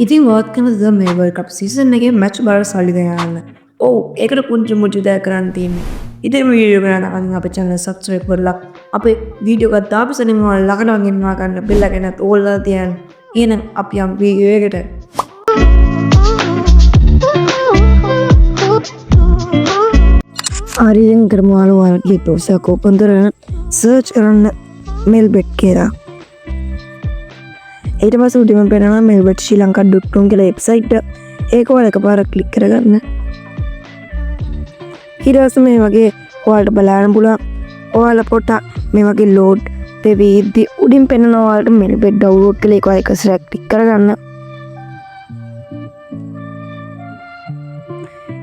ඉතින් වාත් කරනද මේ World Cup season එකේ මැච් බලලා සල්ලි දෙන්න. ඔව් ඒකට පුංචි මුංචි දෙයක් කරන්න තියෙන්නේ. ඉතින් මේ වීඩියෝ එක ගන්න අපේ channel subscribe කරලා අපේ වීඩියෝ එක දාපසනින් ඔයාලා ළඟට ගෙන්වා ගන්න බෙල් එක නැත් ඕල්ලා තියන්න. එහෙනම් අපි යමු වීඩියෝ එකට. හරි දැන් කරමු ඔයාලගේ browser එක open කරගෙන search කරන්න mailbet කියලා. ඊට පස්සේ උඩින්ම පේනවා mailbet.srilanka.com කියලා වෙබ්සයිට් එක. ඒක ඔයාලා එකපාරක් ක්ලික් කරගන්න. ඊට පස්සේ මේ වගේ ඔයාලට බලන්න පුළුවන්. ඔයාලා පොඩ්ඩක් මේ වගේ load වෙවිද්දි උඩින් පේනවා ඔයාලට mailbet download කියලා ඒක ඔයාලා එක සැරයක් ක්ලික් කරගන්න.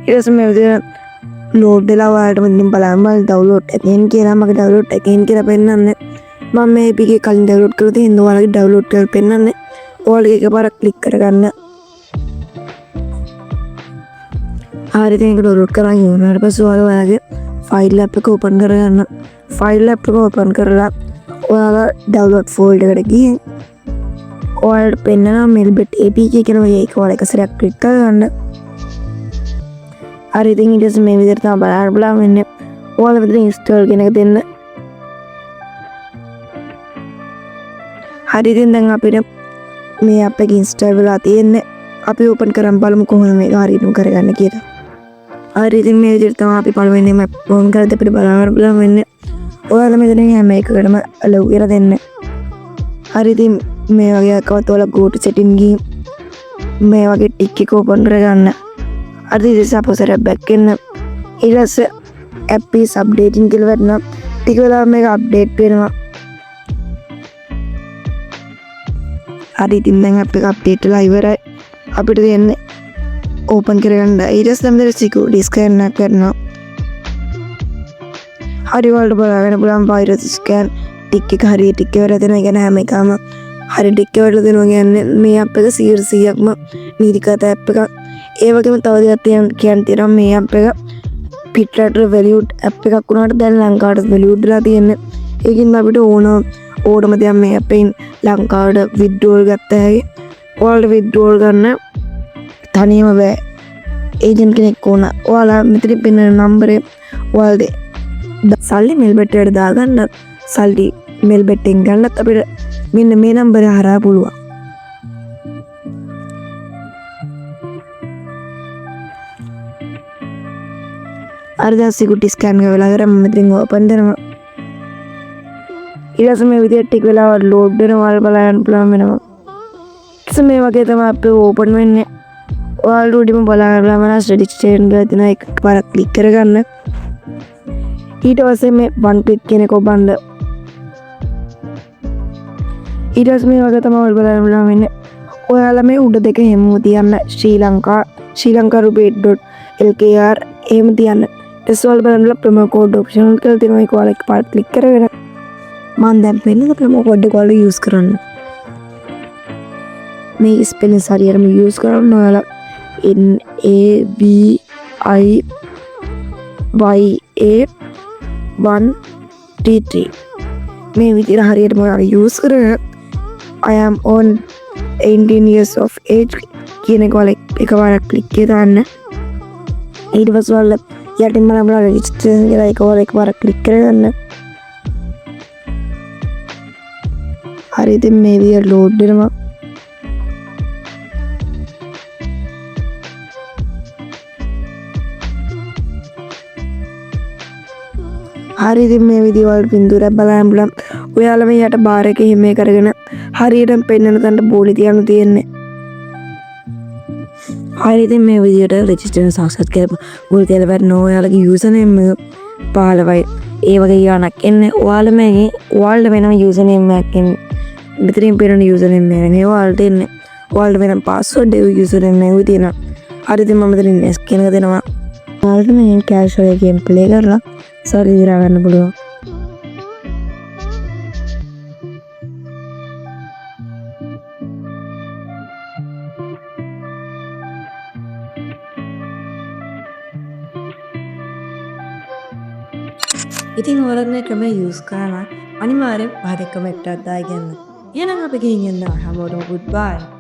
ඊට පස්සේ මේ විදිහට load වෙලා ඔයාලට මෙතනින් බලන්න download again කියලා මගේ download again කියලා පෙන්නන්නේ. මම මේ APK කලින් download කරලා තියෙනවා ඔයාලගේ download කරලා පෙන්නන්නේ. ඔයාලගේ එකපාරක් ක්ලික් කරගන්න. හරි දැන් ඒක download කරන් ඉවරනට පස්සේ ඔයාලගේ file app එක open කරගන්න. file app එක open කරලා ඔයාලා download folder එකට ගිහින් ඔයාලට පෙන්නනවා mailbet APK කියලා ඒක ඔයාලා එක සැරයක් ක්ලික් කරගන්න. හරි ඉතින් ඊට පස්සේ මේ විදිහට තමයි බලන්න බලන්න වෙන්නේ. ඔයාලා විතර install කියන එක දෙන්න. හරි ඉතින් දැන් අපිට මේ app එක install වෙලා තියෙන්නේ. අපි open කරන් බලමු කොහොමද මේක හරියටම කරගන්න කියලා. හරි ඉතින් මේ විදිහට තමයි අපි පළවෙනිම open කරද්දී අපිට බලන්න වෙන්නේ. ඔයාලා මෙතන හැම එකකටම allow කියලා දෙන්න. හරි ඉතින් මේ වගේ එකවත් ඔයාලා go to setting ගිහින් මේ වගේ tick එක open කරගන්න. හරි ඉතින් සපෝස් එක back වෙන්න. ඊට පස්සේ app is updating කියලා වටනවා. ටික වෙලාවක් මේක update වෙනවා. හරි ඉතින් දැන් app එක update වෙලා ඉවරයි. අපිට දෙන්නේ open කරගන්න. ඊට පස්සේ තමයි security scan එක කරනවා. හරි වලට බලන්න පුළුවන් virus scan tick එක හරියට tick වෙලා දෙනවා. ඒ කියන්නේ හැම එකම හරි tick වෙලා දෙනවා කියන්නේ මේ app එක 100%ක්ම නීතිගත app එකක්. ඒ වගේම තව දෙයක් කියන්න තියෙනවා මේ app එක පිටරට valued app එකක් වුණාට දැන් ලංකාවට valued වෙලා තියෙන්නේ. ඒකින් අපිට ඕනම දෙයක් මේ app එකෙන් ලංකාවට withdrawal ගත්ත හැකි. ඔයාලට withdrawal ගන්න තනියම බෑ. ඒජන්ට් කෙනෙක් ඕන. ඔයාලා මෙතන පෙන්නන නම්බරේ ඔයාලට සල්ලි mailbet එකට දාගන්න. සල්ලි mailbet එකෙන් ගන්නත් අපිට මෙන්න මේ නම්බරේ හරහා පුළුවන්. අර security scan එක වෙලා කරා මම මෙතනින් open කරනවා. ඊට පස්සේ මේ විදිහට ටික වෙලාවක් load වෙනවා බලන්න පුළුවන් වෙනවා. ඊට මේ වගේ තමයි අපේ open වෙන්නේ. ඔයාලා උඩින්ම බලන්න registration කරලා තියෙන එක පාරක් click කරගන්න. ඊට පස්සේ මේ one click කියන එක ඔබන්න. ඊට පස්සේ මේ වගේ තමයි ඔයාලා බලන්න වෙන්නේ. ඔයාලා මේ උඩ දෙක හැමෝම තියන්න ශ්‍රී ලංකා rupee.lkr එහෙම තියන්න. ඒසොල් බලන්න ප්‍රොමෝ කෝඩ් ඔප්ෂන් කියලා තියෙනවා. ඒක ඔයාලා එකපාරට ක්ලික් කරගෙන මම දැන් පෙන්නන ප්‍රොමෝ කෝඩ් එක ඔයාලා යූස් කරන්න. මේ ස්පෙලිං හරියටම යූස් කරන්න ඔයාලා NAVIYA133 මේ විදිහට හරියටම ඔයාලා යූස් කරගෙන I am on 18 years of age කියන එක ඔයාලා එකපාරක් ක්ලික් කරගන්න. ඊට පස්සේ ඔයාලා යටින් බලන්න registration කියලා ඒක ඔයාලා එකපාරක් ක්ලික් කරගන්න. හරි ඉතින් මේ විදිහට load වෙනවා. හරි ඉතින් මේ වීඩියෝ වල පින්තූරයක් බලන්න බලන්න ඔයාලා මේ යට බාර් එකේ හිමේ කරගෙන හරියටම පෙන්වන තැනට බෝලි තියන්න තියෙන්නේ. හරි ඉතින් මේ විදියට registration සාක්ෂාත් කරලා බෝලි තියලා වටන ඔයාලගේ username එක 15යි. ඒ වගේ යානක් එන්නේ ඔයාලා මේකේ ඔයාලට වෙනම username එකක් එන්නේ. මෙතනින් පෙන්නන username එක නේ ඔයාලට එන්නේ. ඔයාලට වෙනම password එක username එක තියෙනවා. හරි ඉතින් මම මෙතනින් next කියන එක දෙනවා. ඔයාලට මේ casual game play කරලා සල්ලි දිරා ගන්න පුළුවන්. ඉතින් ඔයාලා මේ ක්‍රමය යූස් කරලා අනිවාර්යෙන් පහත කමෙන්ට් එකක් දාලා ගන්න. එහෙනම් අපි ගිහින් යන්න හැමෝටම goodbye.